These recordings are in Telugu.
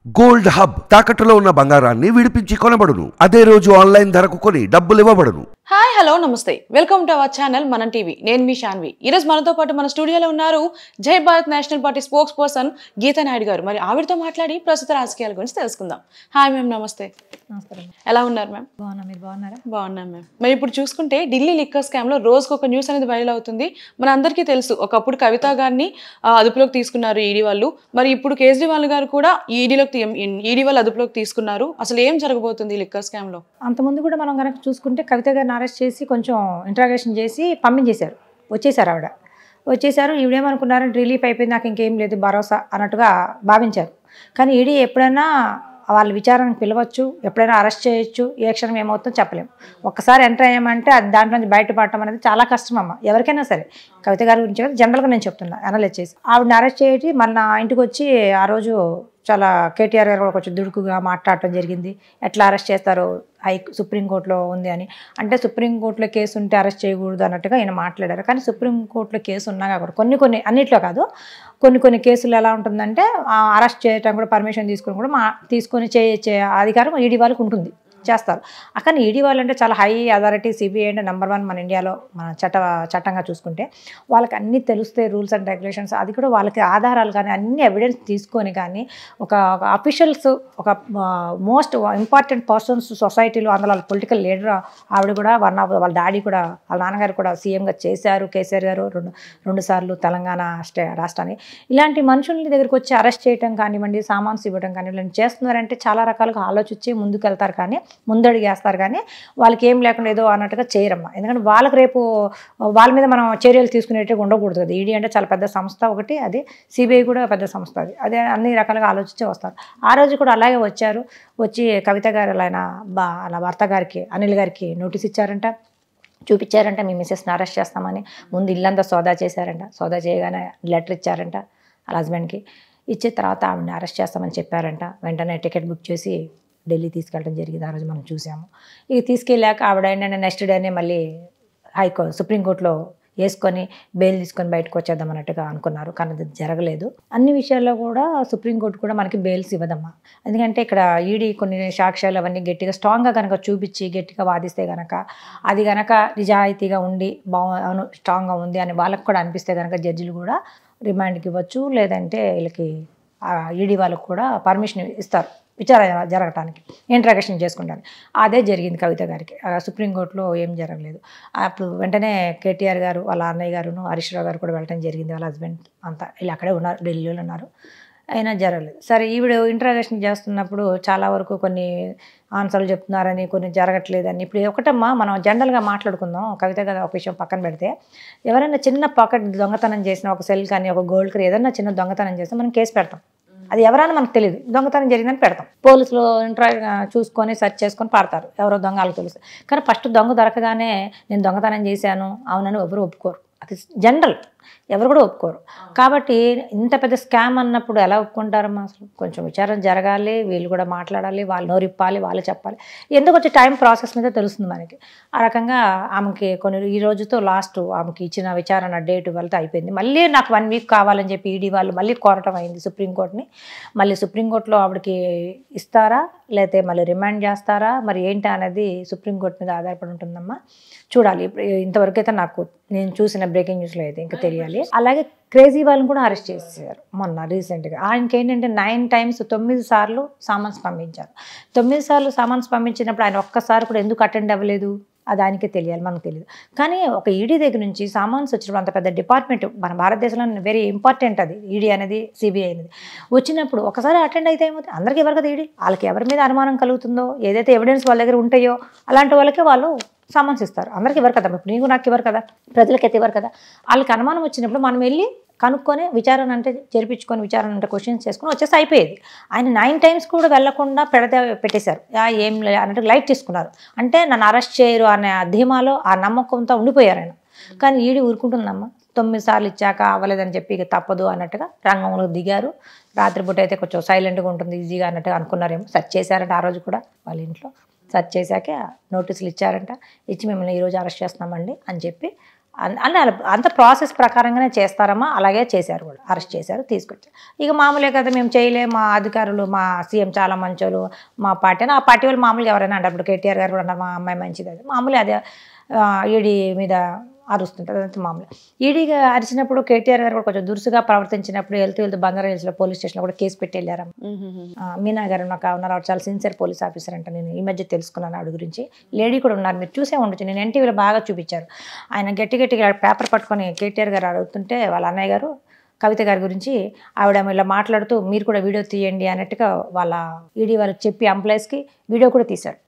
గోల్డ్ హబ్ తాకట్టులో ఉన్న బంగారాన్ని విడిపించి కొనబడును. అదే రోజు ఆన్లైన్ ధరకు కొని డబ్బులు ఇవ్వబడును. హాయ్ హలో నమస్తే, వెల్కమ్ టు అవర్ ఛానల్ మనం టీవీ. నేను మీ శాన్వి. ఈరోజు మనతో పాటు మన స్టూడియోలో ఉన్నారు Jai Bharat National Party spokesperson Geetha Naidu garu. మరి ఆవిడతో మాట్లాడి ప్రస్తుత రాజకీయాల గురించి తెలుసుకుందాం. హాయ్ మ్యామ్, నమస్తే. నమస్కారం. ఎలా ఉన్నారు మ్యామ్? బాగున్నా, మీరు బాగున్నారా? బాగున్నాం మ్యామ్. మరి ఇప్పుడు చూసుకుంటే ఢిల్లీ లిక్కర్ స్కామ్ లో రోజుకు ఒక న్యూస్ అనేది వైరల్ అవుతుంది. మన అందరికీ తెలుసు, ఒకప్పుడు కవిత గారిని అదుపులోకి తీసుకున్నారు ఈడీ వాళ్ళు. మరి ఇప్పుడు కేజ్రీవాల్ గారు కూడా ఈడీ వాళ్ళు అదుపులోకి తీసుకున్నారు. అసలు ఏం జరగబోతుంది లిక్కర్ స్కామ్ లో? అంతకుముందు కూడా మనం కనుక చూసుకుంటే కవిత గారిని అరెస్ట్ చేసి కొంచెం ఇంట్రాగేషన్ చేసి పంపించేశారు. ఆవిడ వచ్చేసారు. ఈవిడేమనుకున్నారంటే రిలీఫ్ అయిపోయింది, నాకు ఇంకేం లేదు భరోసా అన్నట్టుగా భావించారు. కానీ ఈడీ ఎప్పుడైనా వాళ్ళ విచారణకు పిలవచ్చు, ఎప్పుడైనా అరెస్ట్ చేయొచ్చు, ఏ క్షణం ఏమవుతుందో చెప్పలేము. ఒక్కసారి ఎంటర్ అయ్యామంటే అది దాంట్లో నుంచి బయటపడటం అనేది చాలా కష్టం అమ్మ, ఎవరికైనా సరే. కవిత గారి గురించి జనరల్గా నేను చెప్తున్నా, అనలైజ్ చేసి ఆవిడని అరెస్ట్ చేయటి మళ్ళీ నా ఇంటికి వచ్చి ఆ రోజు చాలా కేటీఆర్ గారు కూడా కొంచెం దుడుకుగా మాట్లాడటం జరిగింది. ఎట్లా అరెస్ట్ చేస్తారు, సుప్రీంకోర్టులో ఉంది అని. అంటే సుప్రీంకోర్టులో కేసు ఉంటే అరెస్ట్ చేయకూడదు అన్నట్టుగా ఆయన మాట్లాడారు. కానీ సుప్రీంకోర్టులో కేసు ఉన్నాగా కూడా కొన్ని అన్నిట్లో కాదు, కొన్ని కేసులు ఎలా ఉంటుందంటే అరెస్ట్ చేయటం కూడా పర్మిషన్ తీసుకొని కూడా తీసుకొని చేసే అధికారం ఈడీ వాళ్ళకి ఉంటుంది, చేస్తారు. కానీ ఈడీ వాళ్ళు అంటే చాలా హై అథారిటీ. సిబిఐ అంటే నెంబర్ 1 మన ఇండియాలో, మన చట్టంగా చూసుకుంటే వాళ్ళకి అన్నీ తెలుస్తాయి, రూల్స్ అండ్ రెగ్యులేషన్స్. అది కూడా వాళ్ళకి ఆధారాలు కానీ అన్ని ఎవిడెన్స్ తీసుకొని కానీ ఒక అఫీషియల్స్, ఒక మోస్ట్ ఇంపార్టెంట్ పర్సన్స్ సొసైటీలో, అందులో వాళ్ళ పొలిటికల్ లీడర్ ఆవిడ కూడా వాళ్ళ డాడీ కూడా, వాళ్ళ నాన్నగారు కూడా సీఎంగా చేశారు, కేసీఆర్ గారు రెండు సార్లు తెలంగాణ రాష్ట్రాన్ని. ఇలాంటి మనుషుల దగ్గరికి వచ్చి అరెస్ట్ చేయడం కానివ్వండి, సామాన్స్ ఇవ్వడం కానివ్వండి చేస్తున్నారంటే చాలా రకాలుగా ఆలోచించి ముందుకు వెళ్తారు, కానీ ముందడుగేస్తారు. కానీ వాళ్ళకి ఏం లేకుండా ఏదో అన్నట్టుగా చేయరమ్మా. ఎందుకంటే వాళ్ళకి రేపు వాళ్ళ మీద మనం చర్యలు తీసుకునేట్టుగా ఉండకూడదు కదా. ఈడీ అంటే చాలా పెద్ద సంస్థ ఒకటి, అది సిబిఐ కూడా పెద్ద సంస్థ, అదే అన్ని రకాలుగా ఆలోచించి వస్తారు. ఆ రోజు కూడా అలాగే వచ్చి కవిత గారు అలా భర్త గారికి, అనిల్ గారికి నోటీస్ ఇచ్చారంట, చూపించారంట, మీ మిస్సెస్ని అరెస్ట్ చేస్తామని. ముందు ఇల్లంతా సోదా చేశారంట, సోదా చేయగానే లెటర్ ఇచ్చారంట వాళ్ళ హస్బెండ్కి. ఇచ్చిన తర్వాత ఆవిడని అరెస్ట్ చేస్తామని చెప్పారంట. వెంటనే టికెట్ బుక్ చేసి ఢిల్లీ తీసుకెళ్ళడం జరిగింది. ఆ రోజు మనం చూసాము. ఇక తీసుకెళ్ళాక ఆవిడ ఏంటంటే నెక్స్ట్ డేనే మళ్ళీ సుప్రీంకోర్టులో వేసుకొని బెయిల్ తీసుకొని బయటకు వచ్చేద్దాం అన్నట్టుగా అనుకున్నారు. కానీ అది జరగలేదు. అన్ని విషయాల్లో కూడా సుప్రీంకోర్టు కూడా మనకి బెయిల్స్ ఇవ్వదమ్మా. ఎందుకంటే ఇక్కడ ఈడీ కొన్ని సాక్ష్యాలు అవన్నీ గట్టిగా స్ట్రాంగ్గా కనుక చూపించి గట్టిగా వాదిస్తే కనుక, అది కనుక నిజాయితీగా ఉండి స్ట్రాంగ్గా ఉంది అని వాళ్ళకి కూడా అనిపిస్తే కనుక జడ్జిలు కూడా రిమాండ్కి ఇవ్వచ్చు, లేదంటే వీళ్ళకి ఈడీ వాళ్ళకు కూడా పర్మిషన్ ఇస్తారు విచారణ జరగటానికి, ఇంట్రాగేషన్ చేసుకుంటానికి. అదే జరిగింది కవిత గారికి. సుప్రీంకోర్టులో ఏం జరగలేదు. అప్పుడు వెంటనే కేటీఆర్ గారు, వాళ్ళ అన్నయ్య గారును, హరీష్ రావు గారు కూడా వెళ్ళడం జరిగింది. వాళ్ళ హస్బెండ్ అంతా ఇలా అక్కడే ఉన్నారు, ఢిల్లీలో ఉన్నారు. అయినా జరగలేదు. సరే, ఈవిడ ఇంట్రాగేషన్ చేస్తున్నప్పుడు చాలా వరకు కొన్ని ఆన్సర్లు చెప్తున్నారని, కొన్ని జరగట్లేదని. ఇప్పుడు ఒకటమ్మా, మనం జనరల్గా మాట్లాడుకుందాం. కవిత గారు ఒక విషయం పక్కన పెడితే, ఎవరైనా చిన్న పాకెట్ దొంగతనం చేసిన, ఒక సెల్ కానీ ఒక గోల్డ్ కానీ ఏదైనా చిన్న దొంగతనం చేస్తే మనం కేసు పెడతాం. అది ఎవరైనా మనకు తెలియదు, దొంగతనం జరిగిందని పెడతాం. పోలీసులు చూసుకొని సెర్చ్ చేసుకొని పడతారు, ఎవరో దొంగ వాళ్ళకి తెలుసు. కానీ ఫస్ట్ దొంగ దొరకగానే నేను దొంగతనం చేశాను అవునని ఎవరు ఒప్పుకోరు. అది జనరల్, ఎవరు కూడా ఒప్పుకోరు. కాబట్టి ఇంత పెద్ద స్కామ్ అన్నప్పుడు ఎలా ఒప్పుకుంటారమ్మా? అసలు కొంచెం విచారణ జరగాలి, వీళ్ళు కూడా మాట్లాడాలి, వాళ్ళు నోరిప్పాలి, వాళ్ళు చెప్పాలి. ఎందుకు వచ్చే టైం ప్రాసెస్ మీద తెలుస్తుంది మనకి. ఆ రకంగా ఆమెకి ఈ రోజుతో లాస్ట్ ఆమెకి ఇచ్చిన విచారణ డేట్ వెళ్తే అయిపోయింది. మళ్ళీ నాకు 1 వీక్ కావాలని చెప్పి ఈడీ వాళ్ళు మళ్ళీ కోరటం అయింది సుప్రీంకోర్టుని. మళ్ళీ సుప్రీంకోర్టులో ఆవిడకి ఇస్తారా, లేకపోతే మళ్ళీ రిమాండ్ చేస్తారా, మరి ఏంటి అనేది సుప్రీంకోర్టు మీద ఆధారపడి ఉంటుందమ్మా. చూడాలి. ఇంతవరకు అయితే నేను చూసిన బ్రేకింగ్ న్యూస్లో అయితే ఇంకా తెలియాలి. అలాగే కేజ్రీవాల్ని కూడా అరెస్ట్ చేశారు మొన్న రీసెంట్గా. ఆయనకి ఏంటంటే 9 times 9 సార్లు సామాన్స్ పంపించారు. 9 సార్లు సామాన్స్ పంపించినప్పుడు ఆయన ఒక్కసారి కూడా ఎందుకు అటెండ్ అవ్వలేదు, అది ఆయనకే తెలియాలి, మనకు తెలియదు. కానీ ఒక ఈడీ దగ్గర నుంచి సామాన్స్ వచ్చినప్పుడు, అంత పెద్ద డిపార్ట్మెంట్ మన భారతదేశంలో వెరీ ఇంపార్టెంట్ అది ఈడీ అనేది, సిబిఐ అనేది వచ్చినప్పుడు ఒకసారి అటెండ్ అయితే ఏమవుతుంది? అందరికీ ఎవరు కదా ఈడీ, వాళ్ళకి ఎవరి మీద అనుమానం కలుగుతుందో, ఏదైతే ఎవిడెన్స్ వాళ్ళ దగ్గర ఉంటాయో అలాంటి వాళ్ళకే వాళ్ళు సామాన్స్ ఇస్తారు. అందరికి ఇవ్వరు కదా, ఇప్పుడు నీకు నాకు ఇవ్వరు కదా, ప్రజలకైతే ఇవ్వరు కదా. వాళ్ళకి అనుమానం వచ్చినప్పుడు మనం వెళ్ళి కనుక్కొని విచారణ అంటే జరిపించుకొని, విచారణ అంటే క్వశ్చన్స్ చేసుకొని వచ్చేసి అయిపోయేది. ఆయన 9 times కూడా వెళ్లకుండా పెట్టేశారు. ఏం అన్నట్టు లైట్ తీసుకున్నారు. అంటే నన్ను అరెస్ట్ చేయరు అనే ధీమాలో, ఆ నమ్మకంతో ఉండిపోయారు ఆయన. కానీ ఈడీ ఊరుకుంటుందమ్మా. 9 సార్లు ఇచ్చాక అవ్వలేదని చెప్పి ఇక తప్పదు అన్నట్టుగా రంగంలో దిగారు. రాత్రిపూట అయితే కొంచెం సైలెంట్గా ఉంటుంది, ఈజీగా అన్నట్టుగా అనుకున్నారేమో. సెర్చ్ చేశారంట ఆ రోజు కూడా వాళ్ళ ఇంట్లో. సెర్చ్ చేశాక నోటీసులు ఇచ్చారంట. ఇచ్చి మిమ్మల్ని ఈరోజు అరెస్ట్ చేస్తున్నామండి అని చెప్పి అంటే అంత ప్రాసెస్ ప్రకారంగానే చేస్తారమ్మా, అలాగే చేశారు కూడా, అరెస్ట్ చేశారు, తీసుకొచ్చారు. ఇక మామూలే కదా, మేము చేయలేము, మా అధికారులు, మా సీఎం చాలా మంచోళ్ళు, మా పార్టీ అని, ఆ పార్టీ వాళ్ళు మామూలుగా ఎవరైనా అంటే అప్పుడు కేటీఆర్ గారు కూడా అన్నారు మా అమ్మాయి మంచిది, అది మామూలే, అదే ఈడీ మీద అరుస్తుంటారు, అదంతా మామూలు. ఈడీగా అరిచినప్పుడు కేటీఆర్ గారు కూడా కొంచెం దురుసుగా ప్రవర్తించినప్పుడు వెళ్తూ బంగారం హిల్స్లో పోలీస్ స్టేషన్లో కూడా కేసు పెట్టి వెళ్ళారు. మీనా గారు నాకు ఉన్నారు, ఆవిడ చాలా సిన్సియర్ పోలీస్ ఆఫీసర్ అంట, నేను ఈ మధ్య తెలుసుకున్నాను ఆవిడ గురించి. లేడీ కూడా ఉన్నారు, మీరు చూసే ఉండొచ్చు, నేను ఎన్టీవీలో బాగా చూపించారు. ఆయన గట్టిగా పేపర్ పట్టుకొని కేటీఆర్ గారు అడుగుతుంటే వాళ్ళ అన్నయ్య గారు కవిత గారి గురించి ఆవిడ ఇలా మాట్లాడుతూ మీరు కూడా వీడియో తీయండి అన్నట్టుగా వాళ్ళ ఈడీ వాళ్ళకి చెప్పి ఎంప్లాయీస్కి వీడియో కూడా తీశారు.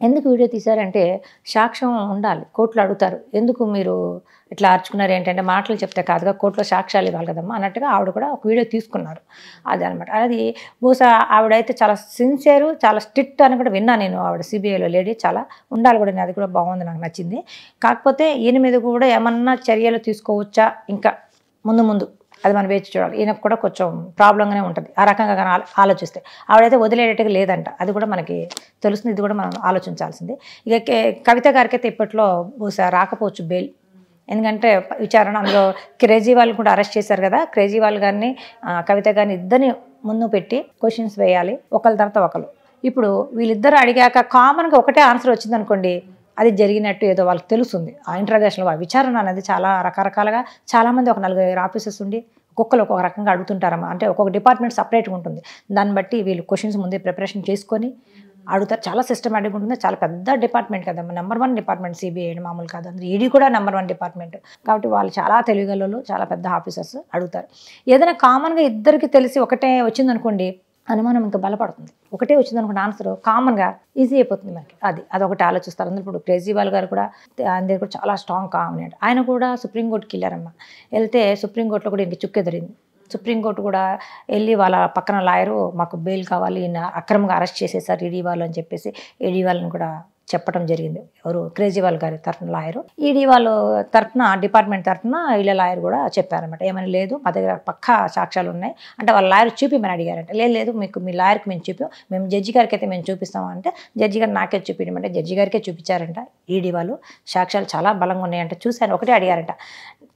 ఎందుకు వీడియో తీశారంటే సాక్ష్యం ఉండాలి, కోర్టులో అడుగుతారు, ఎందుకు మీరు ఇట్లా అర్చుకున్నారు ఏంటంటే మాటలు చెప్తే కాదుగా, కోర్టులో సాక్ష్యాలు ఇవ్వాలి కదమ్మా అన్నట్టుగా ఆవిడ కూడా ఒక వీడియో తీసుకున్నారు. అది అనమాట. అది బహుశా ఆవిడైతే చాలా సిన్సియర్, చాలా స్ట్రిక్ట్ అని కూడా విన్నా నేను. ఆవిడ సిబిఐలో లేడీ, చాలా ఉండాలి కూడా, అది కూడా బాగుంది, నాకు నచ్చింది. కాకపోతే ఈయన మీద కూడా ఏమన్నా చర్యలు తీసుకోవచ్చా ఇంకా ముందు అది మనం వేచి చూడాలి. ఈయనకు కూడా కొంచెం ప్రాబ్లంగానే ఉంటుంది ఆ రకంగా కానీ ఆలోచిస్తే. ఆవిడైతే వదిలేటట్టుగా లేదంట, అది కూడా మనకి తెలుస్తుంది, ఇది కూడా మనం ఆలోచించాల్సింది. ఇక కవిత గారికి అయితే ఇప్పట్లో బహుశా రాకపోవచ్చు బెయిల్, ఎందుకంటే విచారణ అందులో కేజ్రీవాల్ కూడా అరెస్ట్ చేశారు కదా, కేజ్రీవాల్ గారిని కవిత గారిని ఇద్దరిని ముందు పెట్టి క్వశ్చన్స్ వేయాలి, ఒకరి తర్వాత ఒకరు. ఇప్పుడు వీళ్ళిద్దరు అడిగాక కామన్గా ఒకటే ఆన్సర్ వచ్చింది అనుకోండి, అది జరిగినట్టు ఏదో వాళ్ళకి తెలుస్తుంది. ఆ ఇంట్రాగేషన్లో విచారణ అనేది చాలా రకరకాలుగా, చాలామంది ఒక 4 ఆఫీసర్స్ ఉండి ఒక్కొక్కరు ఒక్కొక్క రకంగా అడుగుతుంటారమ్మా, అంటే ఒక్కొక్క డిపార్ట్మెంట్ సపరేట్గా ఉంటుంది. దాన్ని బట్టి వీళ్ళు క్వశ్చన్స్ ముందే ప్రిపరేషన్ చేసుకొని అడుగుతారు. చాలా సిస్టమేటిక్గా ఉంటుంది, చాలా పెద్ద డిపార్ట్మెంట్ కదమ్మా, నెంబర్ 1 డిపార్ట్మెంట్ సిబిఐ మామూలు కాదు, అందులో ఈడీ కూడా నెంబర్ 1 డిపార్ట్మెంట్ కాబట్టి వాళ్ళు చాలా తెలివిగలలు, చాలా పెద్ద ఆఫీసర్స్ అడుగుతారు. ఏదైనా కామన్గా ఇద్దరికి తెలిసి ఒకటే వచ్చిందనుకోండి, అనుమానం ఇంకా బలపడుతుంది. ఒకటే వచ్చింది అనుకోండి ఆన్సర్, కామన్గా ఈజీ అయిపోతుంది మనకి. అదొకటి ఆలోచిస్తారు. అందులో ఇప్పుడు కేజ్రీవాల్ గారు కూడా ఆయన దగ్గర కూడా చాలా స్ట్రాంగ్ కామన్. ఆయన కూడా సుప్రీంకోర్టుకి వెళ్ళారమ్మా, వెళ్తే సుప్రీంకోర్టులో కూడా ఇంక చుక్కెదిరింది. సుప్రీంకోర్టు కూడా వెళ్ళి వాళ్ళ పక్కన లాయరు మాకు బెయిల్ కావాలి, ఈయన అక్రమంగా అరెస్ట్ చేసేసారు ఈడీ వాళ్ళు అని చెప్పేసి ఈడీ వాళ్ళని కూడా చెప్పడం జరిగింది. ఎవరు కేజ్రీవాల్ గారి తరఫున లాయరు, ఈడీ వాళ్ళు తరఫున డిపార్ట్మెంట్ తరఫున వీళ్ళ లాయర్ కూడా చెప్పారనమాట. ఏమని లేదు, మా దగ్గర పక్కా సాక్ష్యాలు ఉన్నాయి అంటే వాళ్ళ లాయర్ చూపిమని అడిగారంట. లేదు మీకు మీ లాయర్కి మేము మేము జడ్జి గారికి అయితే మేము చూపిస్తామంటే జడ్జి గారు నాకే చూపించమంటే జడ్జి గారికే చూపించారంట. ఈడీ వాళ్ళు సాక్ష్యాలు చాలా బలంగా ఉన్నాయంట, చూశాను. ఒకటే అడిగారంట,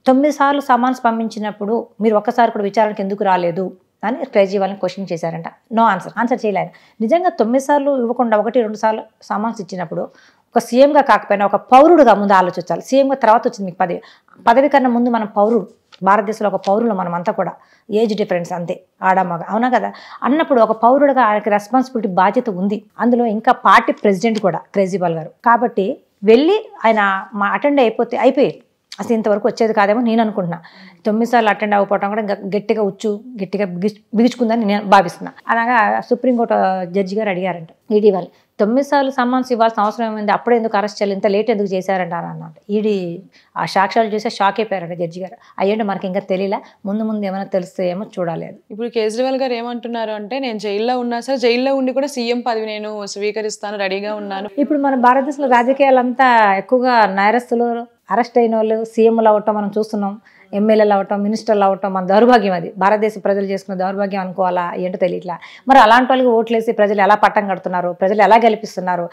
9 సార్లు సమన్స్ పంపించినప్పుడు మీరు ఒక్కసారి కూడా విచారణకు ఎందుకు రాలేదు అని కేజ్రీవాల్ని క్వశ్చన్ చేశారంట. నో ఆన్సర్ చేయలేదు. నిజంగా 9 సార్లు ఇవ్వకుండా 1-2 సార్లు సమన్స్ ఇచ్చినప్పుడు ఒక సీఎంగా కాకపోయినా ఒక పౌరుడుగా ముందు ఆలోచించాలి. సీఎంగా తర్వాత వచ్చింది మీకు పదవి కన్నా ముందు మనం పౌరుడు, భారతదేశంలో ఒక పౌరులు మనం అంతా కూడా, ఏజ్ డిఫరెన్స్ అంతే ఆడమగ, అవునా కదా. అన్నప్పుడు ఒక పౌరుడుగా ఆయనకి రెస్పాన్సిబిలిటీ బాధ్యత ఉంది. అందులో ఇంకా పార్టీ ప్రెసిడెంట్ కూడా కేజ్రీవాల్ గారు కాబట్టి వెళ్ళి ఆయన అటెండ్ అయిపోయేది. అసలు ఇంతవరకు వచ్చేది కాదేమో నేను అనుకుంటున్నా. 9 సార్లు అటెండ్ అవ్వకపోవడం కూడా గట్టిగా బిగుచుకుందని నేను భావిస్తున్నా. అలాగా సుప్రీంకోర్టు జడ్జి గారు అడిగారంట ఈడీ వాళ్ళు, 9 సార్లు సమ్మన్స్ ఇవ్వాల్సిన అవసరం ఏమైంది, అప్పుడే ఎందుకు అరెస్ట్ చేయాలి, ఇంత లేట్ ఎందుకు చేశారంట అన్నట్టు. ఈడీ ఆ సాక్ష్యాలు చూసే షాక్ అయిపోయారంట జడ్జి గారు. అయ్యంటే మనకి ఇంకా తెలియలే, ముందు ఏమైనా తెలుస్తాయేమో చూడాలి. ఇప్పుడు కేజ్రీవాల్ గారు ఏమంటున్నారు అంటే, నేను జైల్లో ఉన్నా సార్, జైల్లో ఉండి కూడా సీఎం పదవి నేను స్వీకరిస్తాను, రెడీగా ఉన్నాను. ఇప్పుడు మన భారతదేశంలో రాజకీయాలంతా ఎక్కువగా నేరస్తులు, అరెస్ట్ అయిన వాళ్ళు సీఎంలు అవ్వటం మనం చూస్తున్నాం, ఎమ్మెల్యేలు అవ్వటం, మినిస్టర్లు అవ్వటం మన దౌర్భాగ్యం. అది భారతదేశ ప్రజలు చేసుకున్న దౌర్భాగ్యం అనుకోవాలా ఏంటో తెలియట్లా. మరి అలాంటి వాళ్ళకి ఓట్లేసి ప్రజలు ఎలా పట్టం కడుతున్నారు, ప్రజలు ఎలా గెలిపిస్తున్నారు,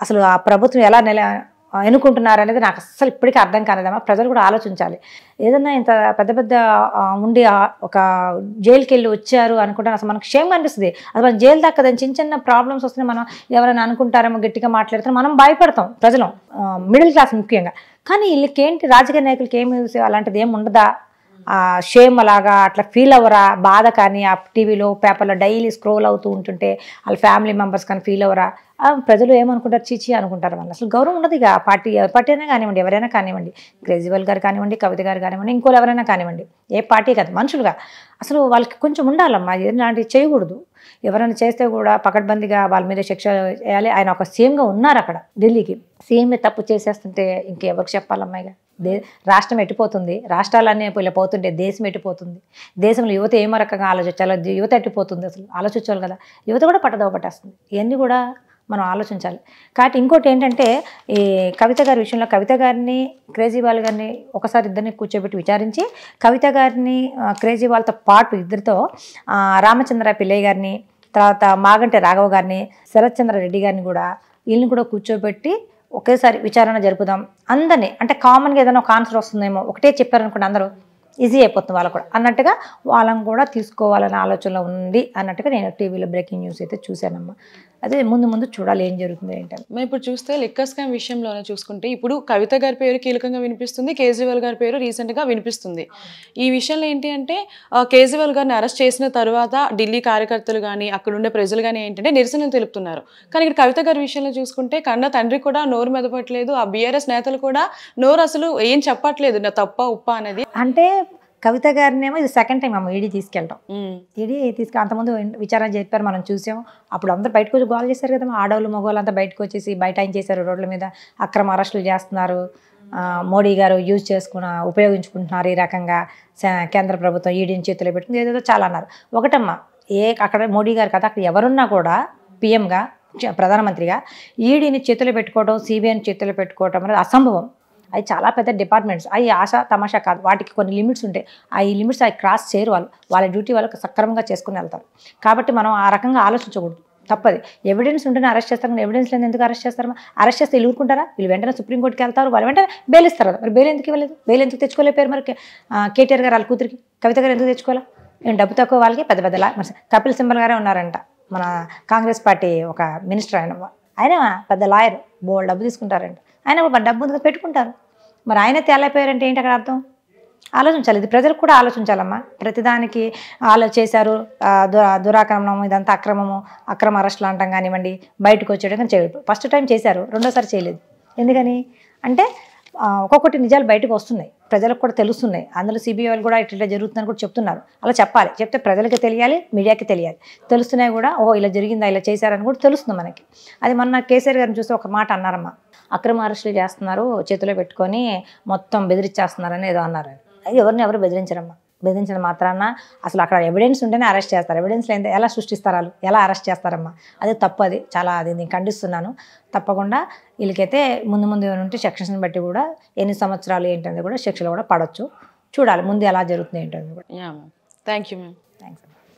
అసలు ఆ ప్రభుత్వం ఎలా ఎన్నుకుంటున్నారు అనేది నాకు అస్సలు ఇప్పటికీ అర్థం కాలేదమ్మా. ప్రజలు కూడా ఆలోచించాలి. ఏదన్నా ఇంత పెద్ద ఉండి ఒక జైలుకి వెళ్ళి వచ్చారు అనుకుంటాను, అసలు మనకు క్షేమంగా అనిపిస్తుంది. అసలు మనం జైలు దాకా దాని చిన్న ప్రాబ్లమ్స్ వస్తున్నాయి, మనం ఎవరైనా అనుకుంటారేమో, గట్టిగా మాట్లాడతాం, మనం భయపడతాం ప్రజలు, మిడిల్ క్లాస్ ముఖ్యంగా. కానీ వీళ్ళకేంటి, రాజకీయ నాయకులకి ఏమి అలాంటిది ఏమి ఉండదా, షేమ్ అలాగా అట్లా ఫీల్ అవ్వరా, బాధ కానీ ఆ టీవీలో పేపర్లో డైలీ స్క్రోల్ అవుతూ ఉంటుంటే వాళ్ళ ఫ్యామిలీ మెంబర్స్ కానీ ఫీల్ అవ్వరా, ప్రజలు ఏమనుకుంటారు, చీచి అనుకుంటారు. వాళ్ళు అసలు గౌరవం ఉండదు. ఇక పార్టీ అయినా కానివ్వండి, ఎవరైనా కానివ్వండి, కేజ్రీవాల్ గారు కానివ్వండి, కవిత గారు కానివ్వండి, ఇంకోరు ఎవరైనా కానివ్వండి, ఏ పార్టీ కాదు, మనుషులుగా అసలు వాళ్ళకి కొంచెం ఉండాలమ్మా. ఇలాంటివి చేయకూడదు. ఎవరైనా చేస్తే కూడా పకడ్బందీగా వాళ్ళ మీద శిక్ష వేయాలి. ఆయన ఒక సీఎంగా ఉన్నారు అక్కడ ఢిల్లీకి, సీఎంఏ తప్పు చేసేస్తుంటే ఇంకెవరికి చెప్పాలమ్మాయిగా. రాష్ట్రం ఎట్టిపోతుంది, రాష్ట్రాలన్నీ ఇలా పోతుంటే దేశం ఎట్టిపోతుంది, దేశంలో యువత ఏమో రకంగా ఆలోచించాలి, యువత ఎట్టిపోతుంది, అసలు ఆలోచించాలి కదా. యువత కూడా పట్టదవ పట్టేస్తుంది. ఇవన్నీ కూడా మనం ఆలోచించాలి. కాబట్టి ఇంకోటి ఏంటంటే, ఈ కవిత గారి విషయంలో కవిత గారిని కేజ్రీవాల్ గారిని ఒకసారి ఇద్దరిని కూర్చోబెట్టి విచారించి, కవిత గారిని కేజ్రీవాల్తో పాటు ఇద్దరితో రామచంద్ర పిల్లయ్య గారిని, తర్వాత మాగంటి రాఘవ గారిని, శరత్ చంద్ర రెడ్డి గారిని కూడా, వీళ్ళని కూడా కూర్చోబెట్టి ఒకేసారి విచారణ జరుపుదాం అందరినీ, అంటే కామన్గా ఏదైనా ఒక ఆన్సర్ వస్తుందేమో, ఒకటే చెప్పారనుకోండి అందరూ ఈజీ అయిపోతుంది వాళ్ళకు కూడా అన్నట్టుగా వాళ్ళని కూడా తీసుకోవాలనే ఆలోచనలో ఉంది అన్నట్టుగా నేను టీవీలో బ్రేకింగ్ న్యూస్ అయితే చూశానమ్మా. అదే ముందు ముందు చూడాలి ఏం జరుగుతుంది ఏంటని. మేము ఇప్పుడు చూస్తే లిక్కర్ స్కామ్ విషయంలోనే చూసుకుంటే ఇప్పుడు కవిత గారి పేరు కీలకంగా వినిపిస్తుంది, కేజ్రీవాల్ గారి పేరు రీసెంట్గా వినిపిస్తుంది. ఈ విషయంలో ఏంటి అంటే కేజ్రీవాల్ గారిని అరెస్ట్ చేసిన తర్వాత ఢిల్లీ కార్యకర్తలు కానీ అక్కడ ఉండే ప్రజలు కానీ ఏంటంటే నిరసనలు తెలుపుతున్నారు. కానీ ఇక్కడ కవిత గారి విషయంలో చూసుకుంటే కన్న తండ్రి కూడా నోరు మెదపట్లేదు, ఆ బీఆర్ఎస్ నేతలు కూడా నోరు అసలు ఏం చెప్పట్లేదు, నా తప్ప ఉప్ప అనేది. అంటే కవిత గారినేమో ఇది సెకండ్ టైం అమ్మ ఈడీ తీసుకెళ్ళటం. ఈడీ అంతకుముందు విచారణ చెప్పారు, మనం చూసాం. అప్పుడు అందరూ బయటకు వచ్చి గోల్ చేశారు కదా, ఆడవాళ్ళు మగవాళ్ళు అంతా బయటకు వచ్చేసి బైఠాయించేశారు, రోడ్ల మీద అక్రమ అరెస్టులు చేస్తున్నారు, మోడీ గారు ఉపయోగించుకుంటున్నారు ఈ రకంగా, కేంద్ర ప్రభుత్వం ఈడీని చేతిలో పెట్టుకుంది, ఏదేదో చాలా అన్నారు. ఒకటమ్మా, అక్కడ మోడీ గారు కదా, అక్కడ ఎవరున్నా కూడా పిఎంగా ప్రధానమంత్రిగా ఈడీని చేతిలో పెట్టుకోవడం, సిబిఐని చేతిలో పెట్టుకోవడం అనేది అసంభవం. అవి చాలా పెద్ద డిపార్ట్మెంట్స్, అవి ఆశ తమాషా కాదు, వాటికి కొన్ని లిమిట్స్ ఉంటాయి. ఈ లిమిట్స్ అవి క్రాస్ చేయరు, వాళ్ళ డ్యూటీ వాళ్ళకి సక్రమంగా చేసుకుని వెళ్తారు. కాబట్టి మనం ఆ రకంగా ఆలోచించకూడదు, తప్పది. ఎవిడెన్స్ ఉంటేనే అరెస్ట్ చేస్తారు, ఎవిడెన్స్ లేదు ఎందుకు అరెస్ట్ చేస్తారు? అరెస్ట్ చేస్తే ఊరుకుంటారా? వీళ్ళు వెంటనే సుప్రీంకోర్టుకి వెళ్తారు, వాళ్ళు వెంటనే బెయిల్ ఇస్తారు కదా. మరి బెయిల్ ఎందుకు ఇవ్వలేదు? బెయిల్ ఎందుకు తెచ్చుకోలేపారు? మరి కేటీఆర్ గారు వాళ్ళ కూతురికి, కవిత గారు ఎందుకు తెచ్చుకోవాలి? నేను డబ్బు తక్కువ వాళ్ళకి పెద్ద పెద్ద మరి కపిల్ సింబల్ గారే ఉన్నారంట, మన కాంగ్రెస్ పార్టీ ఒక మినిస్టర్, ఆయన పెద్ద లాయర్, బోల్డ్ డబ్బు తీసుకుంటారంట. ఆయన డబ్బు ఎందుకు పెట్టుకుంటారు? మరి ఆయన తేలైపోయారంటే ఏంటి అక్కడ అర్థం? ఆలోచించాలి, ఇది ప్రజలకు కూడా ఆలోచించాలమ్మా. ప్రతిదానికి చేశారు, దురాక్రమణం, ఇదంతా అక్రమ అరెస్టులు అంటాం కానివ్వండి, బయటకు వచ్చేయడం చేయలేదు. ఫస్ట్ టైం చేశారు, రెండోసారి చేయలేదు. ఎందుకని అంటే ఒక్కొక్కటి నిజాలు బయటకు వస్తున్నాయి, ప్రజలకు కూడా తెలుస్తున్నాయి. అందులో సిబిఐ వాళ్ళు కూడా ఇట్లా జరుగుతుందని కూడా చెప్తున్నారు. అలా చెప్పాలి, చెప్తే ప్రజలకి తెలియాలి, మీడియాకి తెలియాలి. తెలుస్తున్నాయి కూడా, ఓహో ఇలా జరిగిందా, ఇలా చేశారని కూడా తెలుస్తుంది మనకి. అది మొన్న కేసీఆర్ గారిని చూస్తే ఒక మాట అన్నారమ్మా, అక్రమ అరెస్టులు చేస్తున్నారు, చేతిలో పెట్టుకొని మొత్తం బెదిరించేస్తున్నారని ఏదో అన్నారు. ఎవరు బెదిరించరమ్మా. బెదిరించిన మాత్రాన అసలు అక్కడ ఎవిడెన్స్ ఉంటేనే అరెస్ట్ చేస్తారు, ఎవిడెన్స్ లేని ఎలా సృష్టిస్తారు, వాళ్ళు ఎలా అరెస్ట్ చేస్తారమ్మా? అది తప్పు, అది చాలా, అది నేను ఖండిస్తున్నాను. తప్పకుండా వీళ్ళకైతే ముందు ఉంటే సెక్షన్స్ని బట్టి కూడా ఎన్ని సంవత్సరాలు ఏంటనేది కూడా శిక్షలు కూడా పడవచ్చు. చూడాలి ముందు ఎలా జరుగుతుంది ఏంటనేది కూడా. Thank you ma'am. థ్యాంక్స్.